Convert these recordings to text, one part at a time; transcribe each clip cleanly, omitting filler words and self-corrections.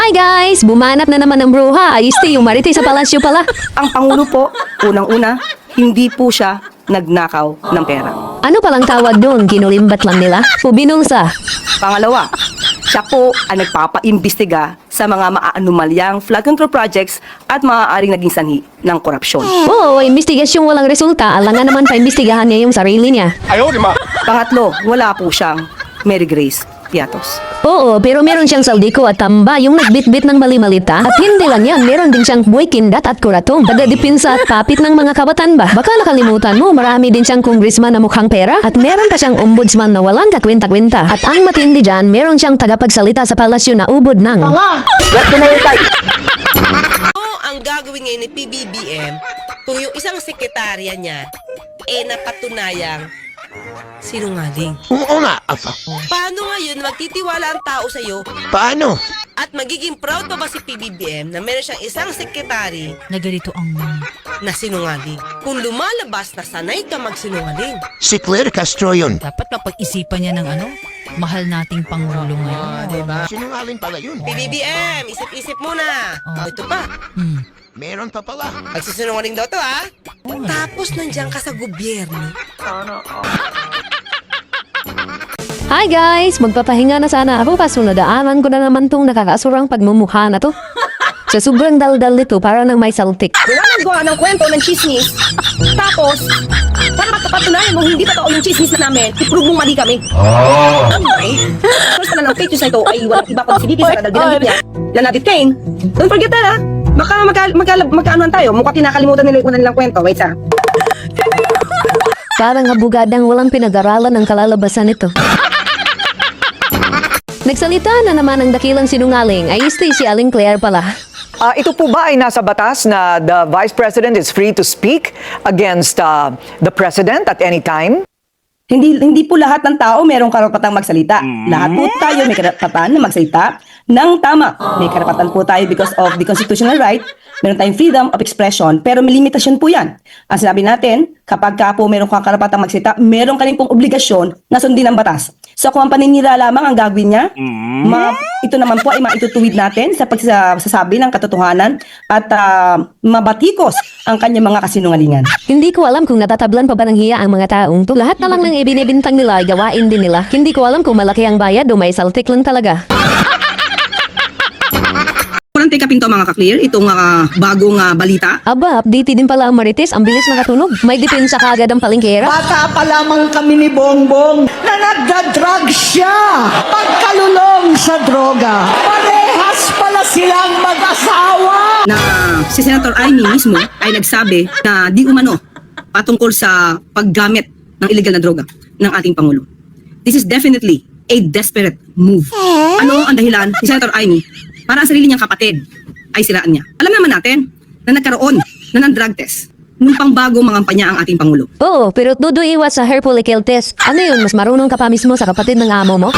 Hi guys! Bumanat na naman ng bruha. Ayos yung Marites sa palasyo pala. Ang Pangulo po, unang-una, hindi po siya nagnakaw ng pera. Ano palang tawag doon? Kinulimbat lang nila? O binulsa? Pangalawa, siya po ang nagpapaimbestiga sa mga maaanomalyang flood control projects at maaaring naging sanhi ng korupsyon. Oo, investigasyong walang resulta. Alangan naman pa-imbestigahan niya yung sarili niya. Pangatlo, wala po siyang Mary Grace Piatos. Oo, pero meron siyang saldiko at tamba yung nagbitbit ng mali-malita. At hindi lang yan, meron din siyang buhay kindat at kuratong. Taga-dipinsa at papit ng mga kabatan ba? Baka nakalimutan mo, marami din siyang congressman na mukhang pera. At meron pa siyang ombudsman na walang kakwenta-kwenta. At ang matindi dyan, meron siyang tagapagsalita sa palasyo na ubod ng... Ang gagawin ngayon ni PBBM kung yung isang sekretarya niya napatunayang sinungaling. Oo nga. Paano ngayon magtitiwala ang tao sa'yo Paano? at magiging proud pa ba si PBBM na meron siyang isang sekretary Na ganito ang na sinungaling? Kung lumalabas na sanay ka magsinungaling. Si Claire Castro yun. dapat mapag-isipan niya ng mahal nating Pangulo ngayon. Diba? Sinungaling pala yun. PBBM, isip-isip muna. Oh. Ito pa, Meron pa pala. magsisinungaling daw to ha. Tapos nandiyan ka sa gobyerno. Hi guys! Magpapahinga na sana ako kaso nadaanan ko na naman tong nakakasurang pagmumukha na to. Sa sobrang daldal nito para nang may saltik. Wala nang gawa ng kwento ng chismis. Tapos, para makapatunayan mo hindi totoo yung chismis na namin, i-prove mong mali kami. Okay. First na ng fake news na ito ay walang iba pang si Vicky sa kadal binanggit niya. Lanadit Kane. Don't forget that ha. Baka magkaanuan tayo. Mukha kinakalimutan nila yung una nilang kwento. Wait sa. Parang abugadang walang pinag-aralan ang kalalabasan nito. Nagsalita na naman ang dakilang sinungaling ay si Aling Claire pala. Ito po ba ay nasa batas na the Vice President is free to speak against the President at any time? Hindi po lahat ng tao merong karapatang magsalita. Lahat po tayo may karapatan na magsalita ng tama. May karapatan po tayo because of the constitutional right. Meron tayong freedom of expression, pero may limitasyon po yan. Ang sinabi natin, kapag ka po meron kang karapatang magsalita, meron ka rin pong obligasyon na sundin ang batas. So kung ang paninira lamang ang gagawin niya, ito naman po ay maitutuwid natin sa pagsasabi ng katotohanan at mabatikos ang kanyang mga kasinungalingan. Hindi ko alam kung natatablan pa ba ng hiya ang mga taong to. Lahat na lang ng ibinibintang nila ay gawain din nila. Hindi ko alam kung malaki ang bayad o may saltik lang talaga. Walang take up ito mga ka-clear, itong bagong balita. Aba, update din pala ang Marites. Ang bilis nakatunog. May depensa kagad ang palengkera. Bata pa lamang kami ni Bongbong na nagda-drug siya pagkalulong sa droga. Parehas pala silang mag-asawa. Na si Senator Amy mismo ay nagsabi na di umano patungkol sa paggamit ng illegal na droga ng ating Pangulo. This is definitely a desperate move. Ano ang dahilan ni Senator Amy para ang sarili niyang kapatid ay siraan niya? Alam naman natin na nagkaroon na ng drug test nung pang bago mangampanya ang ating Pangulo. Oo, pero tudo iwas sa hair follicle test. Ano yun? Mas marunong ka pa mismo sa kapatid ng amo mo?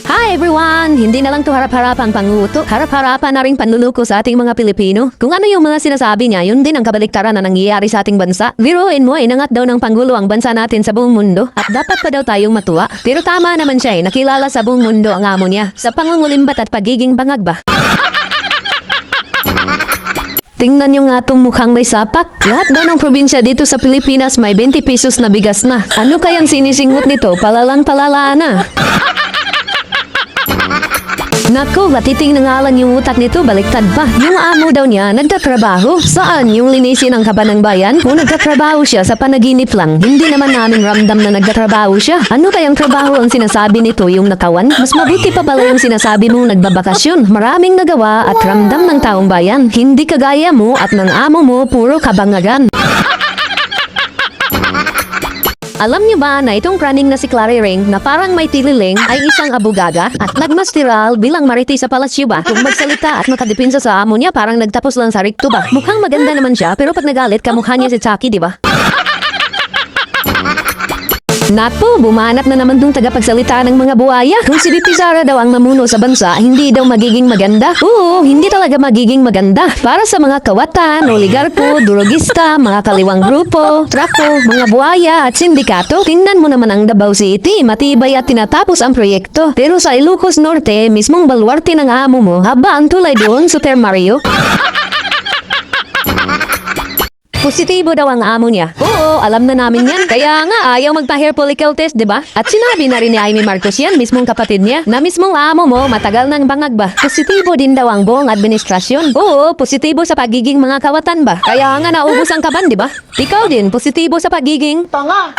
Hi everyone! Hindi na lang to harap-harapan panguto. Harap-harapan na rin panluluko sa ating mga Pilipino. Kung ano yung mga sinasabi niya, yun din ang kabaliktaran na nangyayari sa ating bansa. Biruin mo, inangat daw ng Pangulo ang bansa natin sa buong mundo. At dapat pa daw tayong matuwa. Pero tama naman siya nakilala sa buong mundo ang amo niya. Sa pangungulimbat at pagiging bangag ba? Tingnan nyo nga tong mukhang may sapak. Lahat daw ng probinsya dito sa Pilipinas may 20 pesos na bigas na. Ano kayang sinisingot nito? Palalang palala na. Naku, matiting na ngalan yung utak nito, baliktad pa. Yung amo daw niya, nagtatrabaho. Saan yung linisin ang kaba ng bayan? Kung nagtatrabaho siya sa panaginip lang, hindi naman namin ramdam na nagtatrabaho siya. Ano kayang trabaho ang sinasabi nito yung nakawan? Mas mabuti pa pala yung sinasabi mong nagbabakasyon. Maraming nagawa at ramdam ng taong bayan. Hindi kagaya mo at ng amo mo, puro kabangagan. Alam niyo ba na itong praning na si Clary Ring na parang may tililing ay isang abogada at nagmastiral bilang Marites sa palasyo ba? Kung magsalita at makadipinsa sa amo niya parang nagtapos lang sa rikto ba? Mukhang maganda naman siya pero pag nagalit kamukha niya si Chucky, di ba? Napo, bumanat na naman dong tagapagsalita ng mga buhaya. Kung si VP Sara daw ang mamuno sa bansa, hindi daw magiging maganda. Oo, hindi talaga magiging maganda. Para sa mga kawatan, oligarko, durugista, mga kaliwang grupo, trako, mga buhaya at sindikato. Tingnan mo naman ang Davao City, matibay at tinatapos ang proyekto. Pero sa Ilocos Norte, mismong baluarte ng amo mo, haba ang tulay doon, Super Mario. Positibo daw ang amo niya. Oo, alam na namin yan. Kaya nga, ayaw magpa-hair follicle test, di ba? At sinabi na rin ni Amy Marcos yan, mismong kapatid niya, na mismong amo mo, matagal nang bangag ba? Positibo din daw ang buong administrasyon. Oo, positibo sa pagiging mga kawatan ba? Kaya nga naubos ang kaban, di ba? Ikaw din, positibo sa pagiging... Tanga!